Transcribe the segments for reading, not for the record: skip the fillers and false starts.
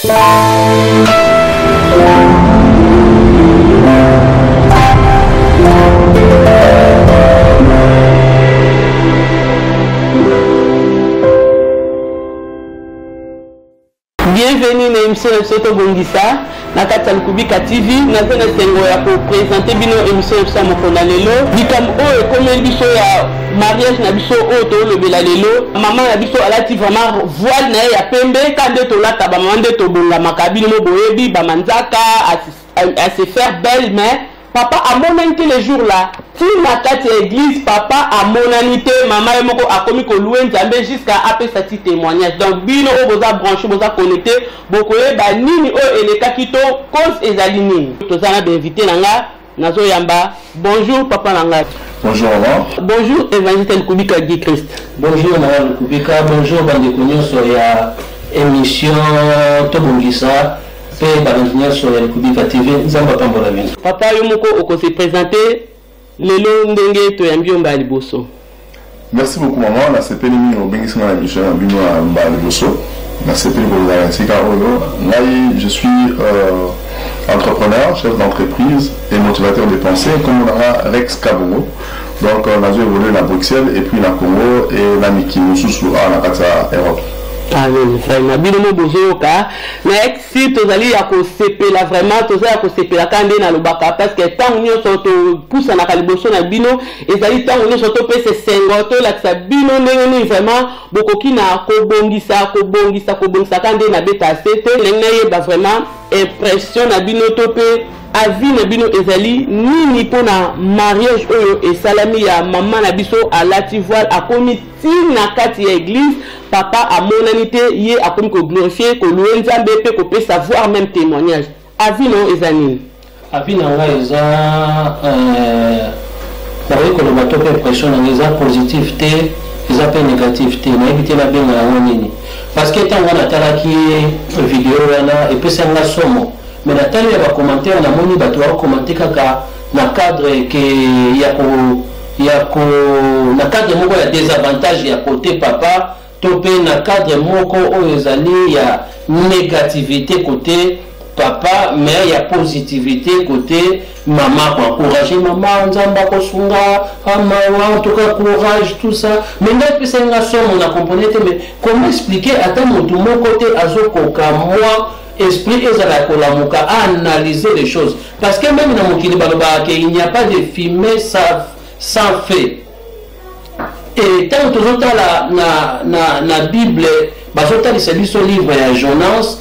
Bienvenue na émission Soto Bongisa na kati ya Lukubika TV naza na sengo ya ko présenter bino émission ya mokona lelo bikam oyo komeli biso ya mariage na biso oyo to lobela lelo mama na biso alati vraiment voile na ya pembe kande to lata ba mande to bonga makabino mo boyebi ba manzaka à se faire belle mais papa a monanité les jours là si na kati église papa a monanité maman yemoko a komi ko louer nzambe jusqu'à après sa petit témoignage donc bino o boza branché boza connecté bokoye ba nini o eleka kito cause ezali nini tozana ba invité nanga nazo yamba bonjour papa nanga bonjour maman bonjour évangile Lukubika Guy Christ bonjour madame Lukubika bonjour bande konyoso ya émission Tobongisa pe bande sur la Lukubika TV nzamba pambola bino papa yomoko oko se présenter lelo ndenge to yambiomba liboso. Merci beaucoup maman, on a sepeli mino bengisi na émission na bino mba liboso. Na sepeli ko la sika oyo. Je suis entrepreneur, chef d'entreprise et motivateur de pensée comme on a Rex Kabongo. Donc on a évolué à Bruxelles et puis la Congo et la Miki Mususu à la Kata Europe. Amen. Vraiment, bino mo bozoka. Mais si tozali ya ko sepela vraiment tozali ya ko sepela kande na lobaka parce que tant nyoso to poussa na kaliboso na bino ezali tant nyoso to pese sengo to la tsa bino ndenge vraiment bokoki na ko bongisa kande na beta sete ndenge yeba vraiment impression na bino to pe avis na bino ezali nini pona mariage oyo et salami ya maman na biso alati voile akomi na kati ya église papa a monanité yé akomi ko glorifier ko louer nzambe pe ko pe savoir même témoignage avis non ezani avis na nga eza ba ko lo bato pe impression na eza positif te eza pe négatif te na éviter la benga ya nini parce que tant on a talaki vidéo wana et puis ça nga somo mais la télé va commenter on a moni bato va commenter kaka na cadre que na cadre moko ya désavantage ya côté papa topé na cadre moko ezali ya négativité côté papa mais ya positivité côté maman pour encourager maman nzamba ko sunga en tout cas courage tout ça mais ngai pesa nga somo on a compris mais comment expliquer à mon tout mon côté azokoka moi esprit ezala kolamuka analyser les choses parce que même dans mokili baloba il n'y a pas de fumée sans feu et tant que na Bible bazotali c'est biso livre ya Jonas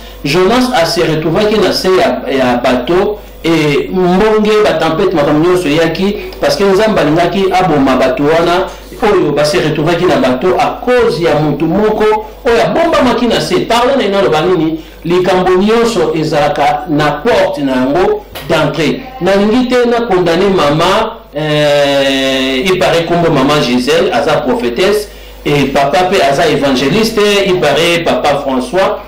a se retrouvé qui na se ya bateau et mbonge ba tempête makamnyo so yaki parce que nzamba lingaki aboma bateau wana oyo ba se retrouvé qui na bateau à cause ya mutu moko oya bomba makina se parle na ino banini likambo nyonso ezalaka na porte na yango d'entrée na lingite na condamner maman il paraît comme maman Gisèle aza prophétesse et papa pe aza évangéliste il paraît papa François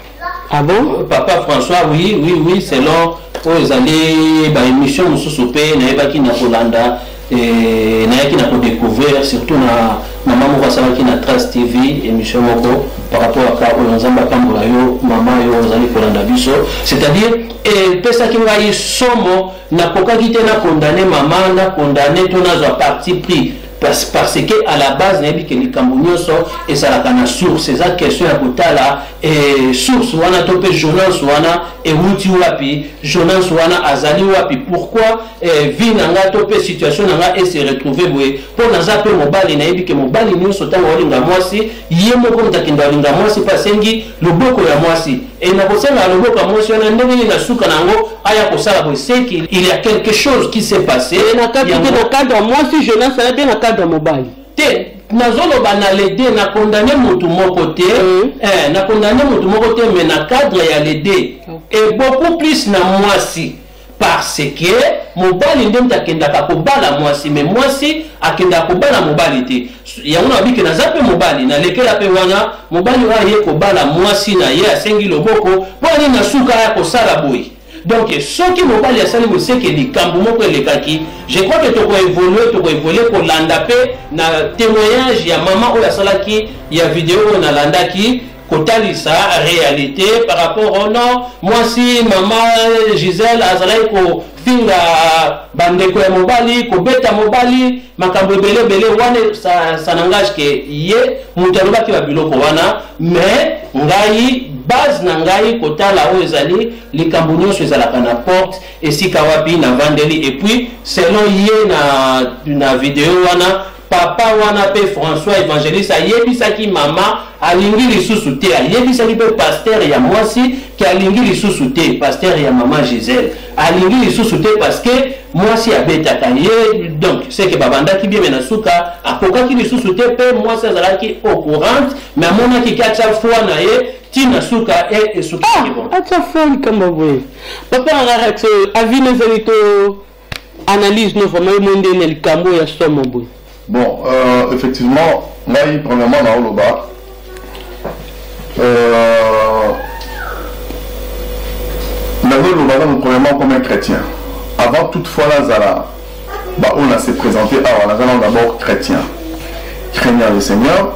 ah bon papa François oui selon aux allées ba émission mususu pe na ebaki na Kolanda et na yaki na ko découvrir surtout na maman mo basala ki na Trace TV émission moko par rapport à ka onzamba kambola yo maman yo ozali Kolanda biso c'est-à-dire et pesa ki ngai somo na kokaki te na condamner maman na condamner to na zo parti pris parce que à la base na que les Camerounais et ça la kana source c'est ça question à kotala et source wana topé Jonas wana et wuti wapi Jonas wana azali wapi pourquoi vie nanga topé situation nanga et se retrouver boye pour na zape mobali na que mobali nyonso tango olinga mwasi yemo ko mtakinda olinga mwasi pasengi loboko ya mwasi et na kosenga loboko ya mwasi na ndenge na suka nango aya kosala boye c'est qu'il y a quelque chose qui s'est passé na cadre mwasi Jonas a bien cadre mobile te nazolo banalede na condamner mutu moko te na condamner mutu moko te mais na cadre ya l'aider et beaucoup plus na mwasi parce que mobali ndem takendaka kobala mwasi mais mwasi akendaka kobala mobali te yango na biki na zape mobali na lekela pe wana mobali wa ye kobala mwasi na ye asengi loboko poni na suka ya kosala boyi. Donc, ce qui m'a pas laissé le c'est que les Camboumo les kaki, je crois que tu peux évoluer pour l'andapé, na témoignage, il y a maman ou la salaki, il y a vidéo on a l'andaki, kotalisa réalité par rapport au non moi si maman Gisèle azalai ko finga bandeko ya mobali ko beta mobali makambo belé wane ça n'engage que ye mutaloba ki ba biloko wana mais ngai base na ngai kotala o ezali likambo nyonso ezalaka na porte esika wapi na vandeli et puis selon ye na vidéo wana papa wana pe François évangéliste ayebisaki mama alingi lisusu te ayebisaki pe pasteur ya mwasi ki alingi lisusu te pasteur ya mama Gisèle alingi lisusu te parce que mwasi abetaka ye donc c'est que babandaki bien na suka akokaki lisusu te pe mwasi azalaki au courant mais amonaki ki atia foi na ye tina suka e suka bon atia foi kamba boye papa arrête avine zelito analyse no vraiment monde na likambo ya somo boye. Bon, effectivement, moi, premièrement, dans Oloba, nous premièrement comme un chrétien. Avant toutefois la Zala, on a se présenté on a d'abord chrétien, craignant le Seigneur,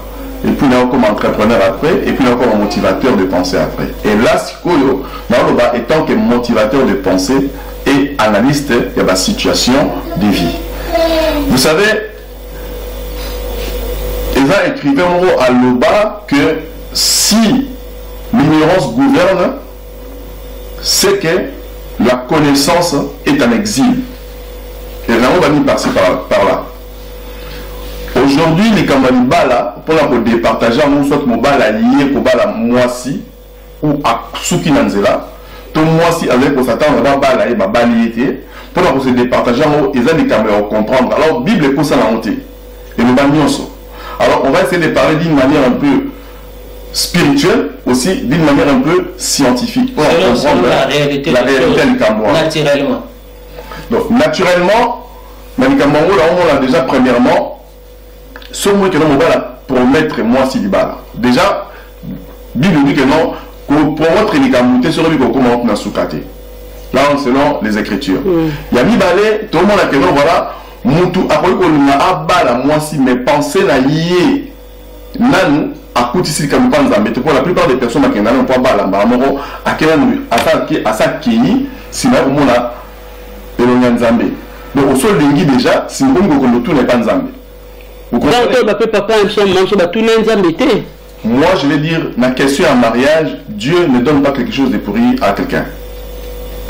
et puis là comme entrepreneur après, et puis là comme motivateur de pensée après. Et là, Sikoyo, dans Oloba, étant que motivateur de pensée et analyste de la situation de vie. Vous savez, Eza écrivait à Loba que si l'ignorance gouverne, c'est que la connaissance est en exil. Et là, on va nous passer par là. Aujourd'hui, les Kambani Bala, pour la départager, nous soit mon bala lié pour bala moisi ou à Soukinanzela, tout moisi avec pour s'attendre à bala et ma baliété, pour la se départager, ils ont des caméras comprendre. Alors, Bible est pour ça la montée. Et nous bagnons. Alors, on va essayer de parler d'une manière un peu spirituelle, aussi d'une manière un peu scientifique. Pour comprendre la réalité du Cameroun. Naturellement. Donc, naturellement, dans le Cameroun, là, on a déjà, premièrement, ce mot que l'on va promettre, moi, si bala. Déjà, Bible dit que non, pour promettre les Cameroun, sur le comment on a soukate. Là, selon les Écritures. Il y a mis balai, tout le monde a que non, voilà. Moutou après qu'on a abala moi si mes pensées na lié nanu à coûter comme panza mais pour la plupart des personnes qui n'ont pas bala maman à quel à ça qui sinon on a le nzambe donc au sol lingi déjà si on go tout n'est pas nzambe vous comprenez papa tout nzambe te moi je vais dire la question en mariage Dieu ne donne pas quelque chose de pourri à quelqu'un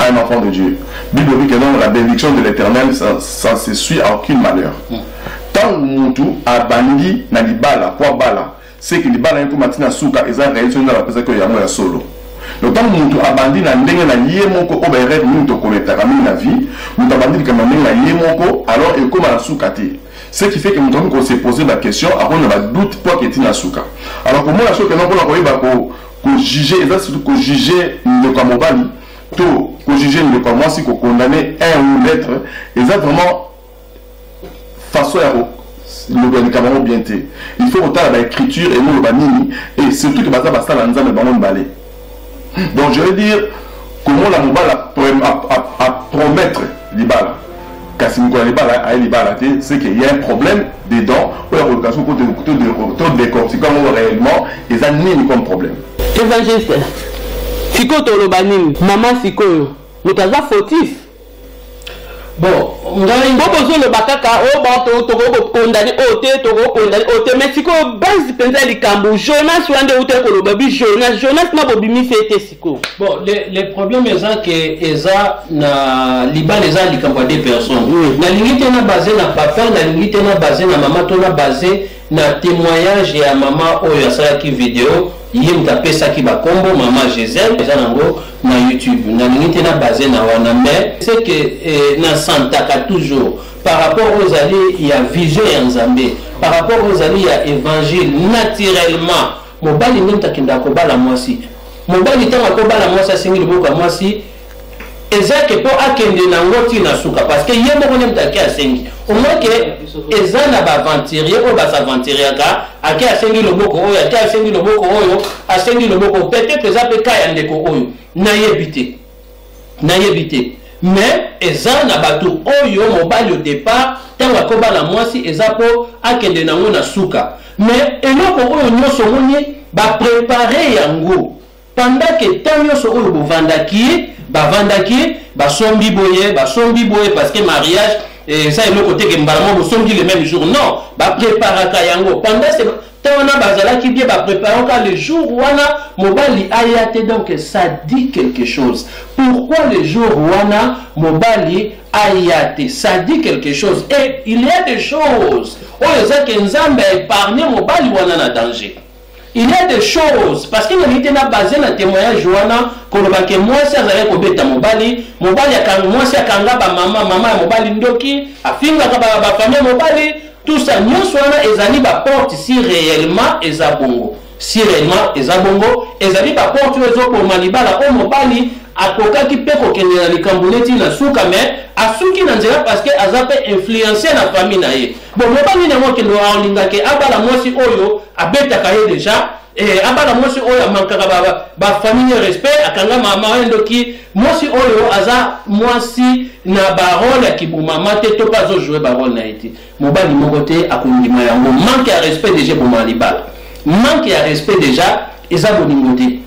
un enfant de Dieu. Bible dit que non, la bénédiction de l'Éternel, ça se suit à aucun malheur. Tant que Moutou a bandi na libala, quoi bala, c'est que libala est comme Matina Souka, et ça réussit dans la personne que yamo ya solo. Donc tant que Moutou a bandi na ndenge na yemoko, obere Moutou commettra la vie, Moutou a bandi na ndenge na yemoko, alors il comme à la Souka té. Ce qui fait que Moutou s'est posé la question, après on a doute pour qu'il y ait Souka. Alors comment la chose que non pour juger, et ça surtout pour juger le Kamobali, tout pour juger le comment si qu'on condamner un ou l'autre et ça vraiment façon le Cameroun bien té il faut autant l'écriture et nous le banini et surtout que basa basa la nzambe bango balé donc je veux dire comment la mobala à promettre libala kasi ngwa libala a libala té c'est qu'il y a un problème dedans ou la colocation côté de décortiquer réellement et ça n'est comme problème évangéliste Siko tolobanini maman sikoyo mutaza fautif bon ngai bozo le bakaka o ba to condamné o te mais siko base penza likambo Jonas wande ute ko babi Jonas na bobimi fete siko bon les problèmes est que eza na libala eza likambo des personnes na limite na basé na papa na limite na basé na maman to na basé na témoignage ya maman oyo asalaki vidéo yem tapesa ki ba kombo maman Gisèle eza nango na YouTube na limite na basé na wana mais c'est que na santaka toujours par rapport aux alliés il y a vision ya Nzambe par rapport aux alliés il y a évangile naturellement mobali nta kinda ko bala mwasi mobali tanga ko bala mwasi asingi liboka mwasi eza ke po akende na ngoti na suka parce que yemo kone mtaki asengi au moins que eza na ba aventurier o ba s'aventurer ka ake asengi loboko oyo ake asengi loboko oyo asengi loboko peut-être eza pe ka ya ndeko oyo na yebite mais eza na bato oyo mobali au départ tant akobala mwasi ezapo akende nango na suka mais eloko oyo nyonso moni ba préparer yango pendant que tant nyonso oyo bovandaki bavandaki basombi boye parce que mariage ça est le côté que mbalamo bosombi le même jour non ba préparaka yango pendant ce temps bazala qui bien ba préparer le jour wana mobali ayate donc ça dit quelque chose pourquoi le jour wana mobali ayate ça dit quelque chose et il y a des choses oyo za que nzambe épargner mobali wana na danger. Il y a des choses, parce qu'il y a une basé dans le témoignage, qu'on va que moi, si vous avez kobeta mobali, moi, si akanga ba maman, mobali ndoki, afinga ba famille mobali, tout ça, nous soyons ezali ba porte si réellement ezabongo. Si réellement ezabongo, ezali ba porte ezo pour malibala o mobali, akoka ki pe kokende na likambuleti na suka mais asuki na nzela parce que azape influencer la famille na ye. Bon, mobali na mo kendo alinga ke abala mwasi oyo abeta kaye déjà et abala mwasi oyo amankaka ba famille respect akanga mama ndoki mwasi oyo aza mwasi na barole ya kibumama te to pas jouer barole na eti. Mobali moko te akundima yango manque ya respect déjà pour malibala. Manque ya respect déjà eza bolingo te.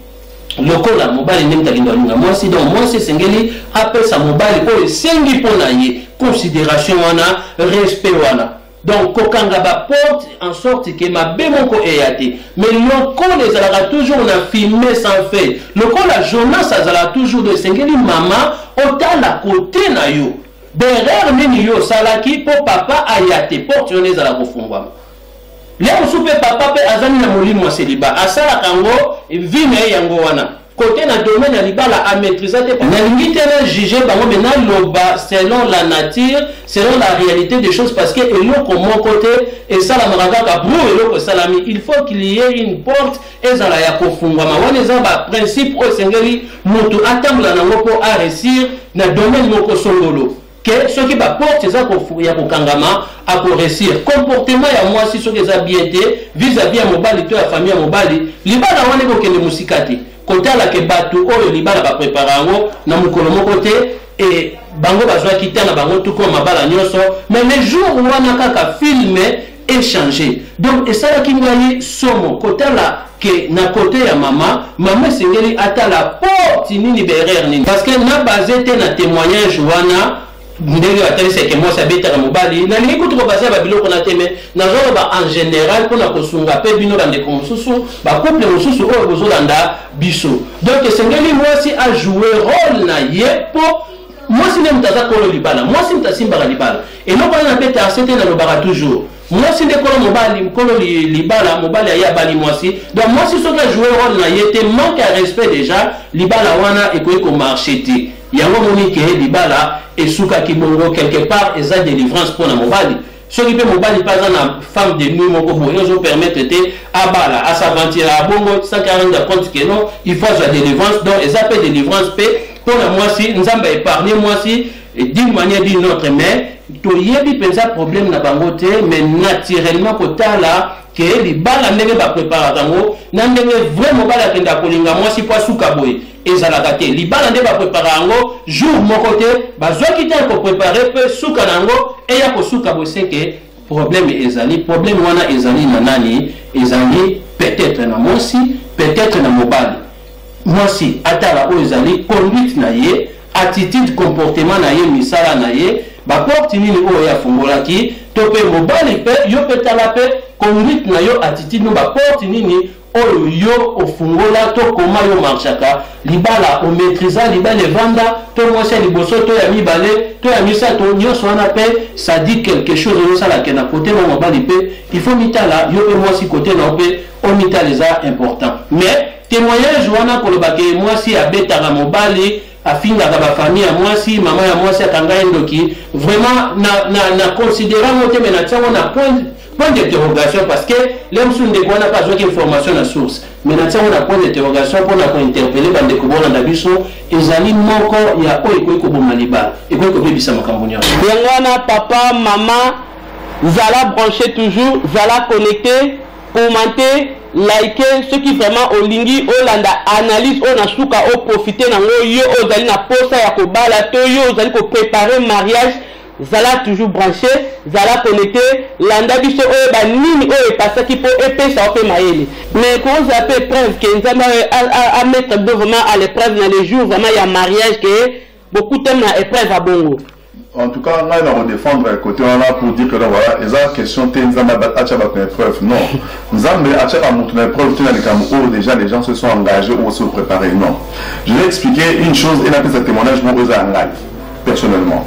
Lokola mobali ndenge talinga mwasi donc mwasi sengeli appelle sa mobali oyo sengi pona ye considération wana respect wana donc kokanga ba porte en sorte que ma bemoko eyate mais lokola ezalaka toujours na filmer sans fait lokola Jonas azala toujours de sengeli mama otala côté na yo derrière nini yo salaki po papa ayate porte yo ezala kofungwama. Leo soupe papa pe azani na molimo célibat asala kango vine yango wana côté na domaine ya libala a maîtriser te na limite na juger bango mais na loba selon la nature selon la réalité des choses parce que eloko mon côté et ça la maraka bro eloko salami il faut qu'il y ait une porte ezala ya kofungwa ma wana za ba principe o sengeli mutu atambula na ngoko a réussir na domaine moko songolo que ce qui va porter ça pour ya kokangama à pour réussir comportement ya moi si ce que ça bien été vis-à-vis à mobali to ya famille mobali libala wana ko kende musikati côté la ke batu oyo libala ba préparer ngo na mukolo moko te et bango bazwa kitana bango tout comme mabala nyoso mais les jours où wana kaka filmer échanger donc et ça qui ngai somo côté la que na côté ya mama sengeli ata la porte nini berère nini parce que na basé te na témoignage wana ndenge atali c'est que moi ça beta mobali na lingi kutu ko basa ba biloko na teme na zo ba en général pour na kosunga pe bino bande ko mususu ba couple mususu o bozo landa biso donc sengeli moi si a jouer rôle na yepo moi si nem taza ko libala moi si mtasimba libala et non pas na beta c'était na lo bara toujours moi si de ko mobali ko libala mobali ya bali moi si donc moi si so ka jouer rôle na yete manque à respect déjà libala wana e ko marcher ti yango moni ke libala et souka qui bongo quelque part et ça délivrance pour la mobali ce qui peut mobali pas na femme de nuit moko bo ils ont permettre te abala à s'aventurer à bongo 140 compte que non il faut la délivrance donc ils appellent délivrance paix pour la moi si nous avons épargné moi si d'une manière d'une autre mais to yebi pensa problème na bango te mais naturellement kotala que les balles ndenge ba préparer tango na ndenge vraiment bala kenda kolinga moi si pas souka boy ezalaka te libala nde ba préparer ngo jour moko te bazwa kita ko préparer pe suka nango e ya ko suka bo seke problème ezali problème wana ezali na nani ezali peut-être na mosi peut-être na mobali mosi atala o ezali conduite na ye attitude comportement na ye misala na ye ba porte nini o ya fungolaki to pe mobali pe yo pe tala pe conduite na yo attitude no ba porte nini oyo yo ofungola to koma yo marchaka libala o maîtriser libala vanda to mwasi liboso to ya mibale to ya misa to nyonso wana pe ça dit quelque chose de ça la kena côté mo mobali pe il faut mitala yo pe mwasi côté na pe o mitala za important mais témoignage wana ko le bake mwasi abetaka mobali afinga ba famille ya mwasi mama ya mwasi akanga ndoki vraiment na considérer moté mais na tsango na point d'interrogation parce que l'homme sous ne n'a pas besoin d'information à la source mais na tsango na point d'interrogation pour na ko interpeller bande ko bona na biso ezali moko ya oyo ko bomaliba et ko bebisa makambo nyonso yangwana papa mama zala branché toujours zala connecté commenter liker ceux qui vraiment olingi olanda analyse on a souka o profiter nango yo ozali na posa ya kobala to yo ozali ko préparer mariage zala toujours branché, zala connecté, landa biso oyo ba nini oyo pasaki po epesa ope maele. Mais quand ça peut preuve que nous à mettre vraiment à l'épreuve dans les jours vraiment il y a mariage que beaucoup de temps épreuve à bongo. En tout cas, là, on va défendre le côté là pour dire que là, voilà, il y a une question de épreuve. Non. Nous avons une épreuve, déjà les gens se sont engagés ou se préparés. Non. Je vais expliquer une chose et après ce témoignage, moi, aux en live, personnellement.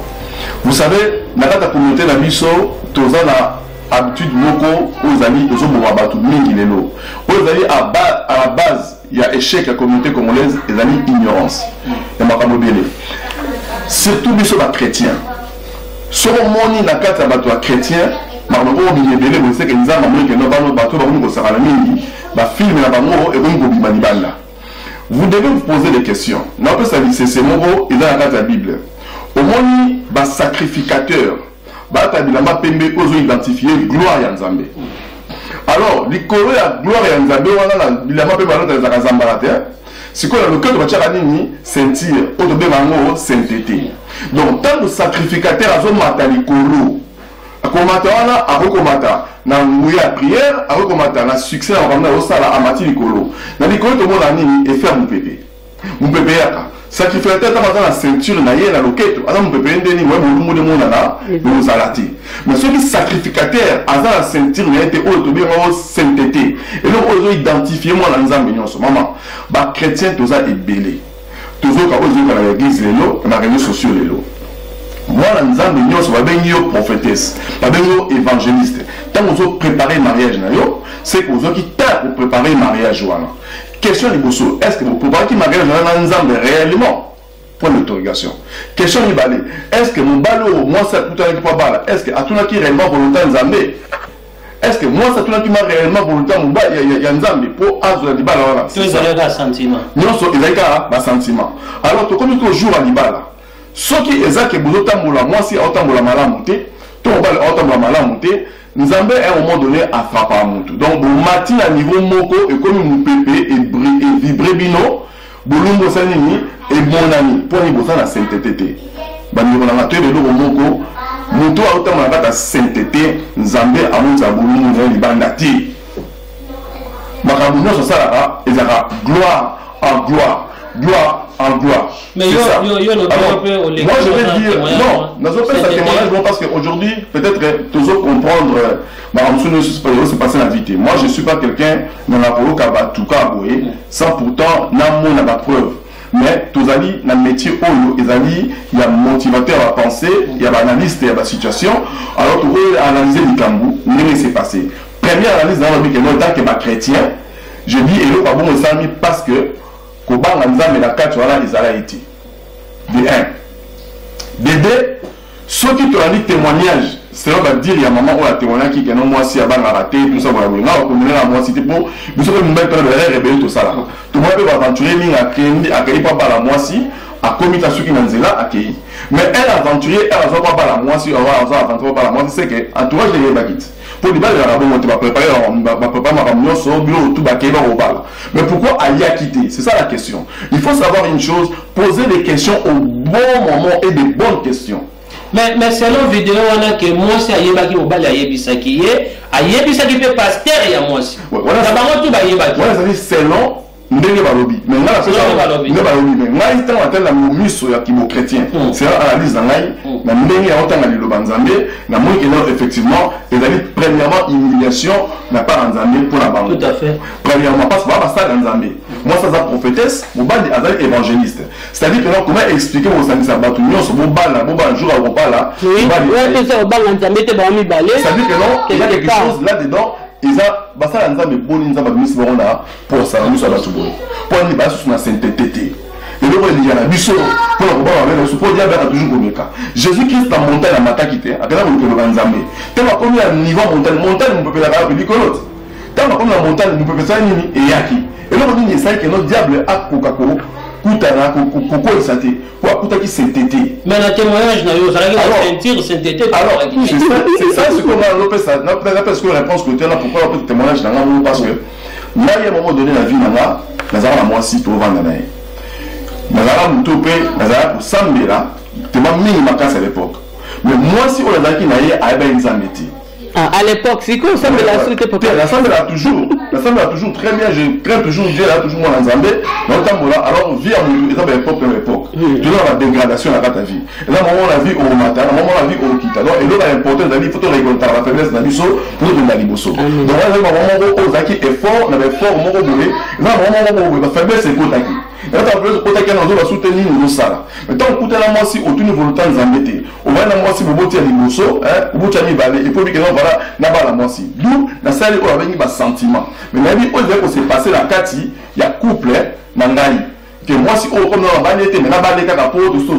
Vous savez, dans la communauté, la biso, tous en habitude, moko, aux amis, aux hommes, aux mingi lelo. Aux amis, à la base, il y a échec à la communauté congolaise, les amis, ignorance. Et ma camobélé. Surtout, biso, les chrétiens. Sur le monde, la carte à chrétien, je sais que nous avons vous devez vous poser des questions. C'est mon mot, il y a la Bible. Au monde, les sacrificateurs, ils ont identifié gloire à Nzambe. Alors, les Corées à gloire à Nzambe, il a c'est quoi le cœur de Bacharani, sentir, au sainteté. Donc, tant que sacrificateur a zomata likolo, akomata wana akomata na nguya prière, akomata na succès na ramna osala amati likolo. Na likolo to mona nini et faire mon pépé. Mon pépé yaka. Sacrificateur ta na ceinture na ye na loketo, ana mon pépé ndeni moi mon de mona na ozalati. Mais ceux qui sacrificateur aza la ceinture na été o to bien sainteté. Et donc ozo identifier moi na nzambe nyonso maman. Ba chrétien toza ebelé. Toujours quand vous êtes à l'église, les réseaux sociaux, moi, nous avons prophétesse, nous évangéliste. Tant que vous préparez le mariage, c'est que vous avez pour préparer le mariage. Question de Bosso, est-ce que vous préparez le mariage réellement? Point d'interrogation. Question de Balé, est-ce que mon ballot, moi, ça tout à l'heure, est-ce que à tout le monde qui est réellement volontaire Nzambé? Est-ce que moi, ça tout le monde qui m'a réellement volontaire il y a Nzambé pour Azula di Bala? Tous les un sentiment. Non, il y a un sentiment. Alors, tu connais toujours à Dibala. Ce qui est ça que vous avez moi, si vous avez la monté, tout le monde a la monté, Nzambé à un moment donné a frappé à monter. Donc, vous matin à niveau moko et comme vous pépé et vibré bino, Bolumbo Sanini et bon ami pour y bosser la sainteté. Bani on a tué le moko, moto a autant la sainteté, Nzambé a monté à Bolumbo et Libandati. Makabuno sur ça, il y a gloire en gloire. Gloire en gloire. Mais moi je vais dire, non, nous avons fait ce témoignage parce qu'aujourd'hui, peut-être toujours comprendre, c'est passé la vie. Moi je ne suis pas quelqu'un dans la polo sans pourtant n'a pas preuve. Mais tous ali dans le métier il y a motivateur à penser, il y a analyste, il y a la situation. Alors tu veux analyser le Cambou, ce qui s'est passé. Première analyse dans le but que moi, tant que ma chrétien, je dis, et pas bon parce que Kobanga Nzambe la carte voilà ils allaient été. De 1. De 2. Ceux qui te ont dit témoignage, c'est là va dire il y a maman ou la témoignage qui est non moi si avant raté tout ça voilà. Là on connaît la moi c'était pour vous savez nous mettre le rebelle tout ça là. Tout le monde peut aventurer ni à créer pas la moi si à commis à ceux qui n'ont là accueilli. Mais elle aventurier elle a pas la moi si on va aventurer pas la moi c'est que entourage de Bagit. Pour les balles, on va préparer ma réunion sur le bureau, tout baquet dans le bal. Mais pourquoi Aïe a quitté? C'est ça la question. Il faut savoir une chose, poser des questions au bon moment et des bonnes questions. Mais selon vidéo, on a que moi, c'est Aïe qui au bal, Aïe Bissaki, Aïe Bissaki peut passer et à moi aussi. Voilà, ça va tout Aïe Bissaki. Voilà, ça dit selon. Ndenge balobi mais nga ngai ntango atala momiso ya kimo chrétien c'est analyse na ngai na ndenge ya otanga liloba Nzambe na moi que effectivement ezali premièrement humiliation na part Nzambe pour la banque. Tout à fait. Premièrement parce que ba ça Nzambe moi ça za prophétesse mobali azali évangéliste c'est-à-dire que comment expliquer aux amis sabatu nyonso mobala jour à repala c'est-à-dire que non il y a quelque chose là dedans Isa basa Nzambe boni Nzambe misi bona pour ça nous ça batu boy pour ni basu na sainteté et le roi il y a la biso pour le pouvoir avec le support dia ba toujours komeka Jésus-Christ a monté la matakité akala ko le Nzambe tellement comme il y a niveau montagne on peut la faire bikolote tellement comme la montagne on peut faire ça nini et yaki et le roi il ça que notre diable a kokako kutana koko isate pour kuta qui sainteté mais la témoignage na yo ça la sentir sainteté alors c'est ça ce qu'on a lopé ça n'a pas parce que réponse que tu as là pourquoi le témoignage dans moi parce que là il y a un moment donné la vie nana nazara moi si to vendre nae nazara mutopé nazara pour sambela tellement mingi makasa à l'époque mais moi si on a zaki na ye a ben nzambeti. À l'époque, c'est quoi ça, mais la société populaire? L'ensemble a toujours très bien, je crains toujours Dieu, là, toujours moi en Zambie. Alors, on vit à l'époque, toujours la dégradation à ta vie. Et là, moment, on a vu au matin, moment, on a vu au kita. Donc, et l'autre a important, il faut récolter la faiblesse d'un biseau pour donner la liboso. Donc, là, on a moment, Zaki est fort, on avait fort, on a boulé. Là, moment, la faiblesse, c'est quoi Zaki? Et là, on va soutenir nous ça. Mais tant qu'on a moi aussi, au tout niveau de temps, Zambété. On va moi aussi, me botter à liboso, au bout de la balai, et puis, voilà, n'a pas la moi aussi. D'où, la salle, on avait mis ma sentiment. Mais la vie, on s'est passé la Kati, il y a couple, Nangaï. Que moi, si on comme dans la vanité, mais là-bas, les cas pour tout ce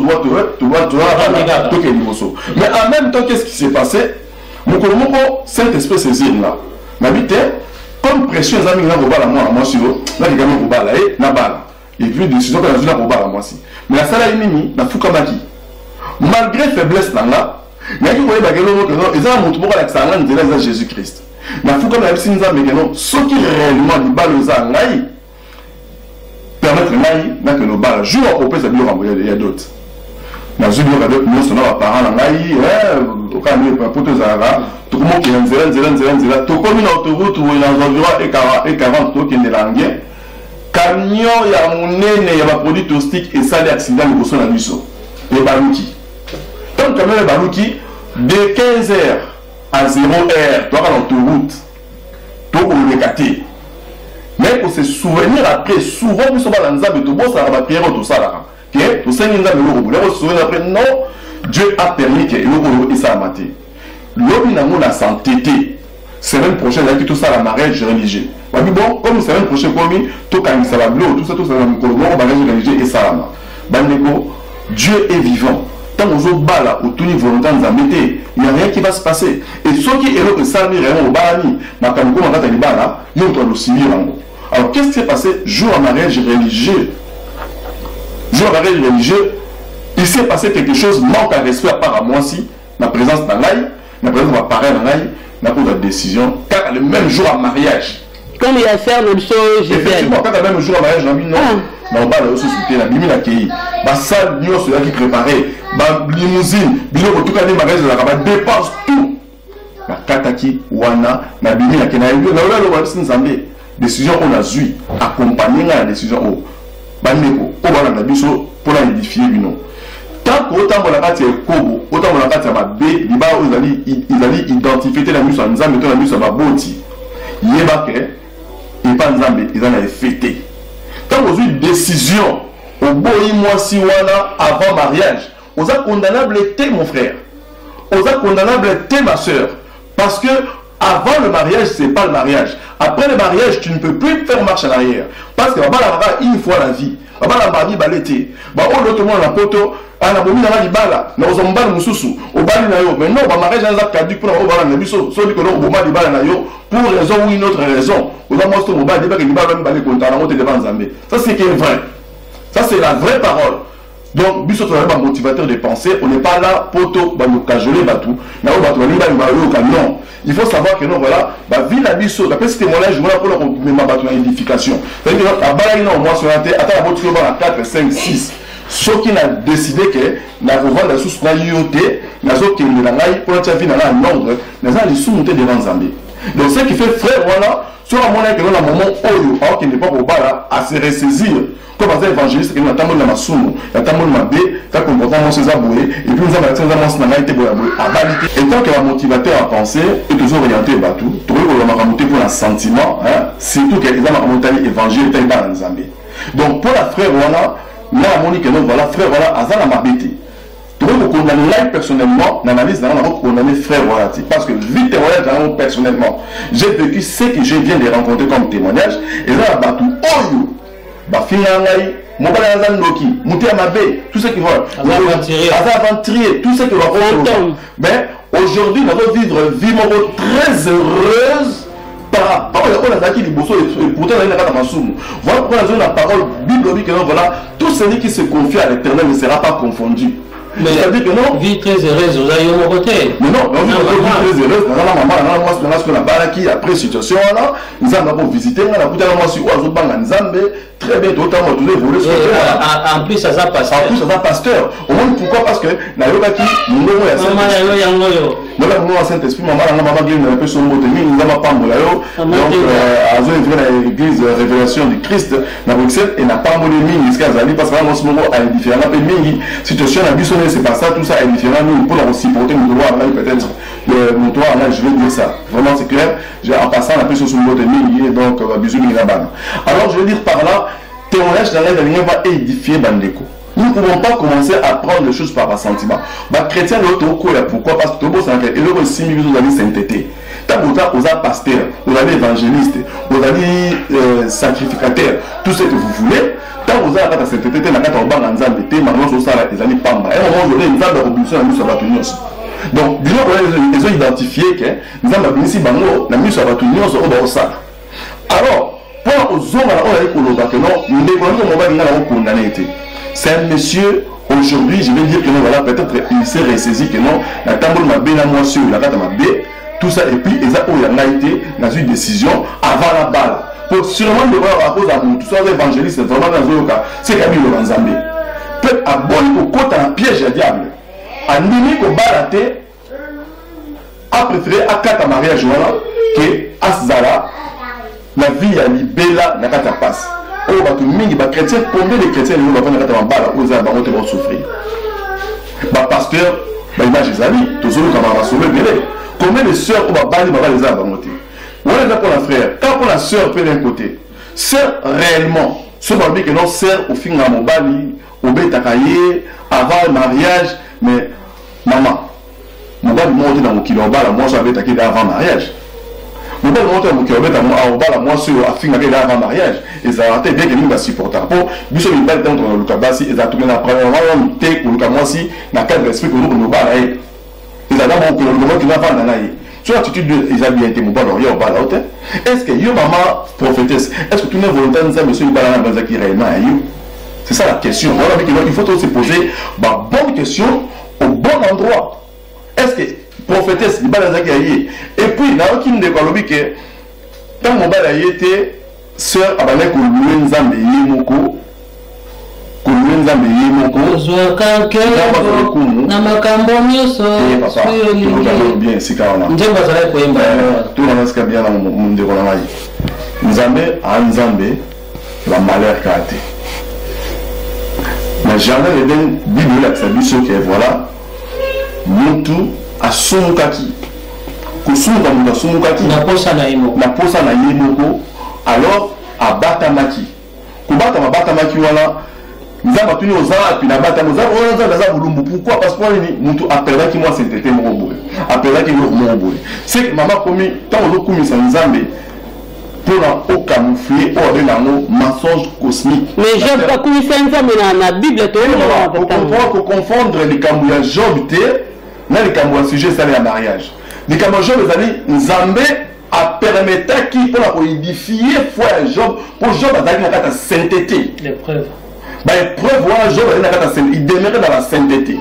mais en même temps, qu'est-ce qui s'est passé? Mon Saint-Esprit saisir là. Ma vie, comme pression, les amis, là, vous la moi, si vous, là, les gamins, vous la n'a pas. Et puis, décision que la journée, vous la moi aussi. Mais la salle, elle est mimi, la Foukamaki. Malgré faiblesse, là, il y a qui voyait que ils ont montré avec ça de Jésus-Christ. Mais il faut que nous ayons ce qui réellement nous balles permettre que nous balles jour au plus il y a d'autres. Dans une autre avec nous, nous sommes parents au cas où pour tous tout le monde qui est tout comme une autoroute où il y a environ et 40 qui est langue. Camion, il y a mon nez, il y a un produit touristique et ça, les accidents, ils sont dans le museau. Les balouki. Donc, quand même, les balouki, de 15h à 0h, tu vas dans l'autoroute, tu vas le récater. Mais pour se souvenir après, souvent, nous sommes dans les âmes, tu vas la prière, tout ça là. Tu sais, nous avons se souvenir après, non, Dieu a permis que l'eau soit maté. L'homme n'a pas s'entêter. Semaine prochaine, il y a tout ça, la mariage religieux. Bon, comme semaine prochaine, tout ça va bleu, tout ça, le mariage religieux et ça là. Dieu est vivant. Tant que vous bala au tout niveau volontaire nous embêter, il n'y a rien qui va se passer. Et ceux qui est là, ça vraiment au balani, ma kamiko mangata ni bala, nous on doit le signer là. Alors qu'est-ce qui s'est passé jour à mariage religieux? Jour à mariage religieux, il s'est passé quelque chose, manque à respect à part à moi aussi, ma présence dans l'ail, ma présence dans ma parole dans l'ail, n'a pas de décision, car le même jour à mariage. Comme il y a faire le show, effectivement, quand le même jour à mariage, non, non, pas la société, la bimi la qui, la salle, nous ceux qui préparait, la limousine, bilo tout cas les mariages de la rabat dépense tout. La kataki, wana, la bimi la qui n'a eu, la oula le sin zambé, décision on a zui, accompagner la décision au, baneko, au bala na biso pour la édifier une. Tant qu'autant on a pas tiré kobo, autant on a pas tiré ma bé, les bas ils allaient identifier la mission en zambé, la mission ma boti, yébake. Et pas Nzambe, ils en avaient fêté. Quand vous avez une décision, au bout mois si wana avant mariage, vous êtes condamnable t'es mon frère. Vous êtes condamnable t'es ma soeur. Parce que avant le mariage, c'est pas le mariage. Après le mariage, tu ne peux plus faire marche en arrière. Parce que une fois la vie. Mais non, mariage pour raison ou une autre raison. Ça c'est qui est vrai. Ça c'est la vraie parole. Donc, biso tu as un motivateur de pensée, on n'est pas là pour nous cajoler batou. Non, il faut savoir que non, voilà, vie la biso, la petite témoignage, voilà pour la batou à édification. C'est-à-dire que la balaye non, moi sur la tête, attends la voiture à 4, 5, 6. Ceux qui ont décidé que la revente de la source n'a yoté, n'a pas qui est là, pour la vie dans un ordre, n'a pas les sous-montés devant Zambé. Donc, ce qui fait frère, voilà, sur la monnaie que l'on a un moment où, alors qu'il n'est pas pour bala, à se ressaisir. Comme par exemple, évangéliste, il y a un tambour de ma soumou, il y a un tambour de ma bé, il y a un comportement de aboué, et puis nous avons et tant que la motivateur à penser est toujours orienté à tout, tout le monde a remonté pour un sentiment, surtout qu'il y a un montagne évangile, il y a un Zambé. Donc pour la frère, voilà, là, on dit que non, voilà, frère, voilà, Azana m'a bêté. Tu veux qu'on condamne là personnellement, l'analyse, on a condamné frère, voilà, parce que vite témoignage, personnellement, j'ai vécu ce que je viens de rencontrer comme témoignage, et là, bah tout, oh, bah finalement, mon père a Noki, Mouté Amabé, tout ce qui va, aventurier, tout ce qui va faire. Mais aujourd'hui, nous allons vivre une vie très heureuse par rapport à la qui dit Bosso et pourtant il y a un soum. Voilà pourquoi nous avons la parole biblique que voilà, tout celui qui se confie à l'Éternel ne sera pas confondu. Mais c'est-à-dire que non, vie très heureuse, vous avez mon côté. Mais non, on vit très heureuse. Dans la maman, on a ce qu'on a baraki après situation là, nous avons visité, on a écouté la moitié oiseau bang en Zambé, très bien, totalement, tout évolué. En plus, ça va passer. En plus, ça va pasteur. Au moins, pourquoi? Parce que, Nayoka qui, nous avons un Saint-Esprit, maman, un peu son mot de mine, nous avons pas mon layo. Donc, à l'église Révélation du Christ, dans Bruxelles, et n'a pas mon mine, jusqu'à Zali, parce que là, en ce moment, elle est différente. Un peu mine, situation à Bissonné, c'est pas ça, tout ça est différent. Nous, pour aussi porter mon droit, peut-être, mon droit, là, je vais dire ça. Vraiment, c'est clair. En passant, on a plus sur le mot de mine, donc, bisous, mine là-bas. Alors, je veux dire par là, témoignage dans l'aide va édifier Bandeko. Nous ne pouvons pas commencer à prendre les choses par sentiment. Les chrétiens, pourquoi? Parce que tout le monde est aussi mis aux amis sainteté. T'as aux pasteurs, aux amis évangélistes, aux amis sacrificateurs, tout ce que vous voulez. Tant aux amis sainteté, t'as qu'à t'en en Zambé, t'es maintenant sur ça, les amis Pamba. Et à un moment donné, nous avons revolution à nous sur la Tunion. Donc, disons qu'ils ont identifié que nous avons ici, la mise sur la Tunion, sur le ça. Alors, pour aux hommes, on a dit qu'on a condamné. C'est un monsieur, aujourd'hui, je vais dire que non, voilà, peut-être il s'est ressaisi que non, la tambour m'a bien à moi sur la carte m'a bien, tout ça, et puis, ils ont été dans une décision avant la balle. Pour sûrement devoir à cause à tout ça, l'évangéliste, vraiment dans le cas, c'est qu'il y a eu le Zambé. Peut-être à bon au côté un piège à diable. À Nimi au balaté, a préféré à quatre mariage que à Zara. La vie à Libéla n'a pas passe. Oh, bah, tout le monde, chrétien, combien de chrétiens nous avons fait un bal aux arbres vont souffrir? Bah, pasteur, bah, image des amis, tous ceux qui ont sauvé le bébé. Combien de sœurs ont bali les arbres monter? On est là pour la frère, quand pour la sœur peut d'un côté. Sœur réellement, ce qui veut dire que non, sœur au fin de mon bali, au bétakaye, avant le mariage, mais maman, mon bali monte dans mon kilo bal, moi j'avais attaqué avant le mariage. Nous allons monter mon cœur à moi sur la fin de avant mariage. Et ça a été bien que nous va supporter. Pour nous sommes une belle dans le cabassi et ça tourne la première fois on était pour le camoisi dans quel respect que nous va là. Et ça d'abord que le moment qui va faire dans l'aïe. Sur l'attitude ils ont bien été mon bal au bal là. Est-ce que yo maman prophétesse, est-ce que tout le monde volontaire nous a monsieur une balle dans qui réellement yo? C'est ça la question. Voilà il faut se poser la bonne question au bon endroit. Est-ce que prophétesse, il va dans et puis, il y a aucun décalogue que quand mon bal a été sœur à Banek ou Louenzambe Yemoko, bien, c'est quand on a. Tout le monde est bien dans mon monde de Ronamaï. Nzambe à Nzambe, la malheur qu'a été. Mais jamais les Bible a salué ce que voilà, Moutou. A Somukaki. Kusumuka muta Somukaki. Na posa na yemoko. Alors, à Batamaki. Kubata ma Batamaki wala. Nous avons tenu aux arts, puis la Batamaki. Nous avons voulu. Pourquoi? Parce que nous appelons qui moi c'était mon boule. Appelons qui mon boule. C'est que maman commis, tant on a commis ça nous Zambé. Pour au camoufler, ou avec un mensonge cosmique. Mais Job pas commis ça dans la Bible. Pour confondre les camouillas Job, dans les camouillas sujet, c'est le mariage. Les camouillas Job, les amis, Nzambé a permis qui pour édifier foi Job, pour Job a donné la sainteté. L'épreuve. L'épreuve, Job a donné la sainteté. Il demeurait dans la sainteté.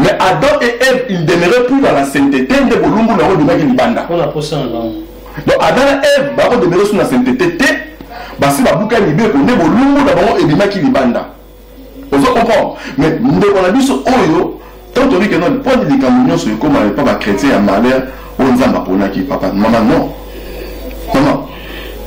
Mais Adam et Ève, ils ne demeuraient plus dans la sainteté. Ils demeuraient dans la sainteté. Donc Adam et Ève, ils demeuraient sur la sainteté. Si la boucle est libérée, on est au lumbu d'abord et bimaki libanda. Vous comprenez? Mais nous avons dit sur Oyo, tant on dit que non, pas des communions sur comment les papas chrétiens à malheur, on nous a appris qui papa, maman non. Maman.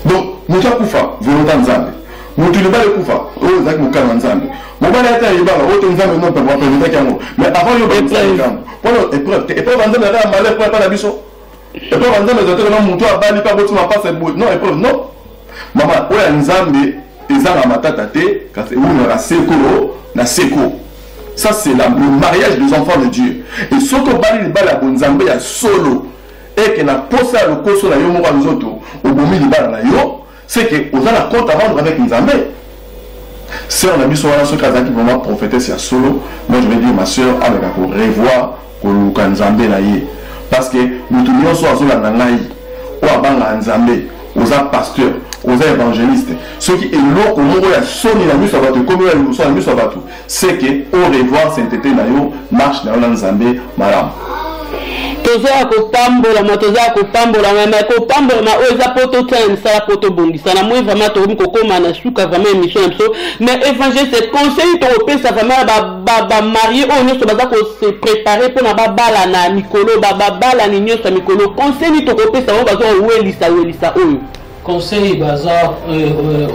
Donc, nous avons Koufa, volontaire Nzambe. Nous ne pouvons pas le Koufa, nous avons Koufa Nzambe. Nous avons été autant Nzambe non pour prévenir Kango. Mais avant, il y a eu Nzambe. Pour l'épreuve, épreuve Nzambe a malheur pour la biso. Épreuve Nzambe a été non, mon toit, Bali, pas votre ma passe, non, épreuve, non. Maman, oya Nzambe, ezanga matata te, quand c'est où la seko, na seko. Ça c'est le mariage des enfants de Dieu. Et ce que bali bala Nzambe ya solo et que na posa le koso na yo mo ba nzoto, au bomi li bala na yo, c'est que on a la compte à rendre avec Nzambe. Si on a mis sur la ce cas qui vraiment prophétesse ya solo, moi je vais dire ma soeur avec pour revoir ko luka Nzambe na ye. Parce que nous tous nous sommes sur la nanaï, ou abanga Nzambe, aux pasteurs, aux évangélistes, ceux qui est l'eau au moment où il y a sonné la mise à battre, comme il y a la mise à battre, c'est que au revoir sainteté nayo marche dans l'Anzambé madame. toza kopambola motoza kopambola mais kopambola oza poto tane sala poto bongisa na moi vraiment to kokoma na suka vraiment émission so mais évangile c'est conseil to pesa vraiment ba marié on nyonso baza ko se préparer pour na bala na mikolo bala ni nyonso mikolo conseil to kopesa on baza welisa oyo conseil bazar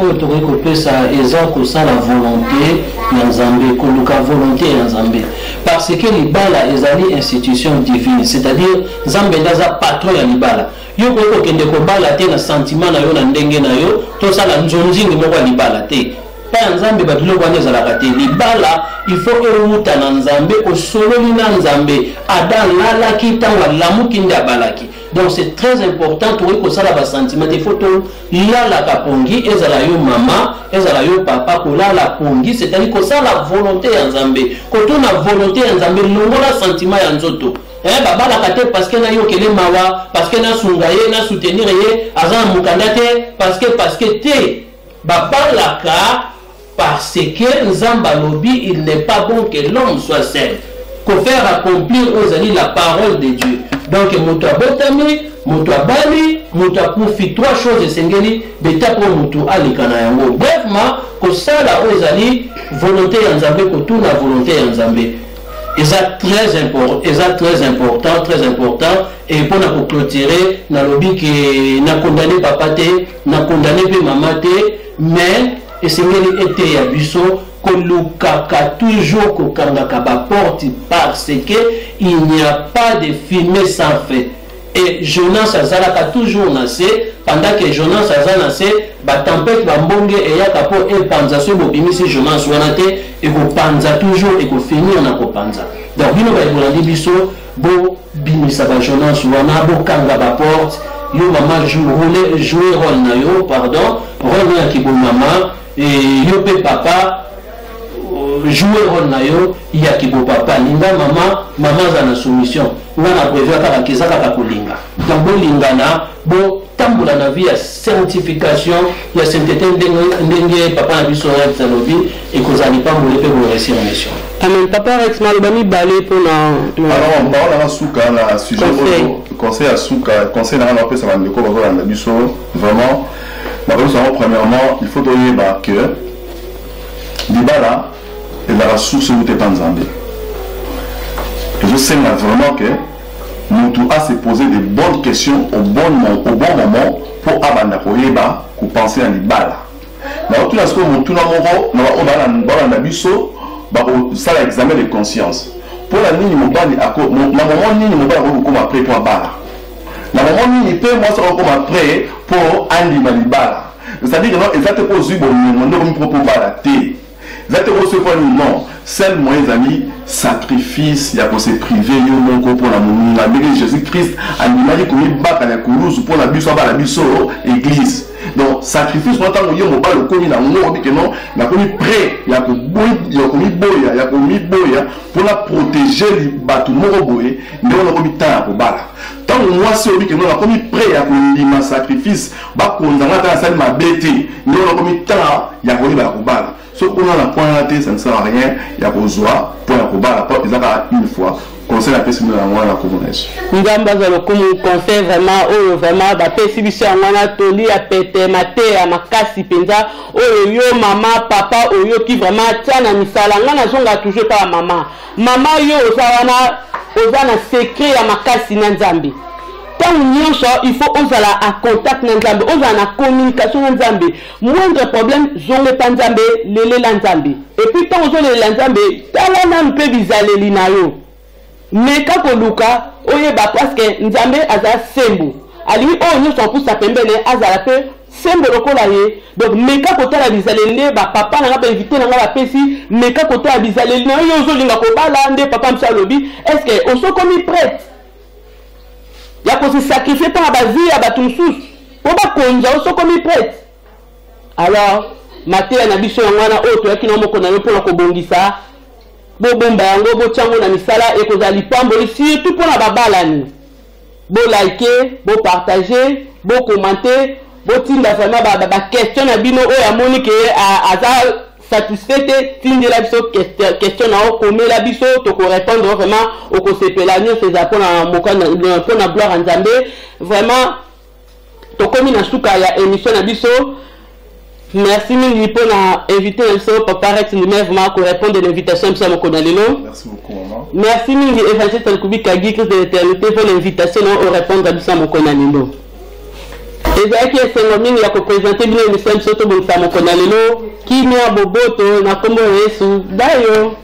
autour ko pesa eza ko ça la volonté ya Nzambe ko luka volonté ya Nzambe parce que libala ezali institution divine c'est-à-dire Nzambe ndaza patron ya libala yo ko kende ko bala te na sentiment na yo na ndenge na yo to sala njonjingi moko libala te pa Nzambe badilo kwa neza la kate libala il faut eruta na Nzambe ko sololi na Nzambe ada lala kitangwa lamuki nda balaki. Donc c'est très important pour que ça la sentiment des photos là la kapongi ezala yo mama ezala yo papa ko là la pongi c'est-à-dire que ça la volonté ya Nzambe ko to na volonté ya Nzambe longola sentiment ya nzoto baba la kate parce que na yo kele mawa parce que na sungaye na soutenir ye azan mukandate parce que te baba la ka parce que Nzamba lobi il n'est pas bon que l'homme soit seul pour faire accomplir aux amis la parole de Dieu. Donc, moto abotami, moto abali, moto profite trois choses de sengeli, beta pour moto alikana yango. Brefement, que ça là aux amis, volonté Nzambe, que tout la volonté Nzambe. Et ça très important, très important. Et pour nous clôturer, na lobby que na condamné papa te, na condamné pe maman te, mais et sengeli était ya biso. Kolukaka toujours kokangaka ba porte parce que il n'y a pas de fumée sans feu. Et Jonas azalaka toujours nassé pendant que Jonas azanassé ba tempête ba mbonge et ya kapo e panza so bobimisi Jonas wanate et ko panza toujours et ko finir na ko panza. Donc bino ba bolandi biso bo bimisa ba Jonas wana bo kanga ba porte yo maman jouer rôle na yo pardon rôle na ki bo maman et yo pe papa jouer rôle na yo ya kibo papa linga mama za na soumission nga na prévoir kaka kezaka ka kolinga donc bo lingana bo tambula na vie ya sanctification ya sainteté ndenge papa na biso ya tsalobi et kozali pa mbole pe bo réussir mission. Amen. Papa Rex Malobami balé pour na alors on va souka na sujet conseil à souka conseil na on peut ça va ndeko ba na biso vraiment premièrement il faut donner que libala et la source où tu es pas Nzambe. Et je sais vraiment que nous devons se poser des bonnes questions au bon moment pour abandonner pour penser à l'ibala. Mais tout ce que nous devons biso ça l'examen de conscience. Pour la ligne mobile à quoi la maman ligne mobile comme après pour bala. La maman ligne peut moi ça comme après pour andi malibala. C'est-à-dire que non exactement pour zubo nous propos bala té. Non, seul moyen amis sacrifice, il y a pour se priver, il y a pour la Jésus-Christ, animal comme il bat à la coulouse pour la biso à la biso église. Donc, sacrifice, pour tant que nous pas le commis dans le monde, que non, il a commis prêt, il a commis boya, il a commis boya pour la protéger les bateaux moroboé, mais on a commis temps pour bala. Tant que moi, c'est que nous avons commis prêt à commis sacrifice, bah, qu'on a la salle ma bêtise, nous avons commis temps, il y a commis pour bala. Ce qu'on a la point raté, ça ne sert à rien. Il y a besoin pour la combat, la porte, ils ont une fois. Conseil la paix, la communauté. Ngamba zalo comme conseil vraiment ba pesibiso ngana toli a pété maté à makasi penza yo maman papa oyo qui vraiment tiana misala ngana zonga toujours pas maman yo ozana secret ya makasi na Nzambe. Tant il faut osala à contact na Nzambe, osala communication na Nzambe. Moindre problème, zonge pa Nzambe, lele la Nzambe. Et puis tant ozole la Nzambe, tala na mpe bizaleli na yo. Mais kako luka, oyeba parce que Nzambe aza sembo. Ali nyo son pour sa pembele azala pe sembo lokola ye. Donc mais kako tala bizaleli ba papa na ba inviter na ba pesi, mais kako tala bizaleli na yo ozolinga ko bala nde papa msalobi, est-ce que on so comme prête? Il y a pour se sacrifier par la base à Batumsous. Pour pas qu'on ait comme prête. Alors, Maté a nabiso ngana autre qui n'a pas connu pour la kobongisa. Bo bomba yango bo chango na misala et ko zali pamboli surtout pour la babalani. Bo liker, bo partager, bo commenter, bo tinda vraiment ba question na bino o ya moni ke aza satisfait tindi la biso question na okome la biso to ko répondre vraiment au ko sepela ni ces apôtres na mokana pour na gloire nzambe vraiment to komi na suka ya émission na biso. Merci mingi pour inviter le papa Rex Ndimé vraiment pour répondre à l'invitation de Mokonalelo. Merci beaucoup maman. Merci mingi Évangéliste Alkubi Kagi Christ de l'éternité pour l'invitation au répondre à Mokonalelo. Et ça qui est un mingi à présenter bien l'émission de Mokonalelo qui n'y a boboto na kombo Yesu dayo.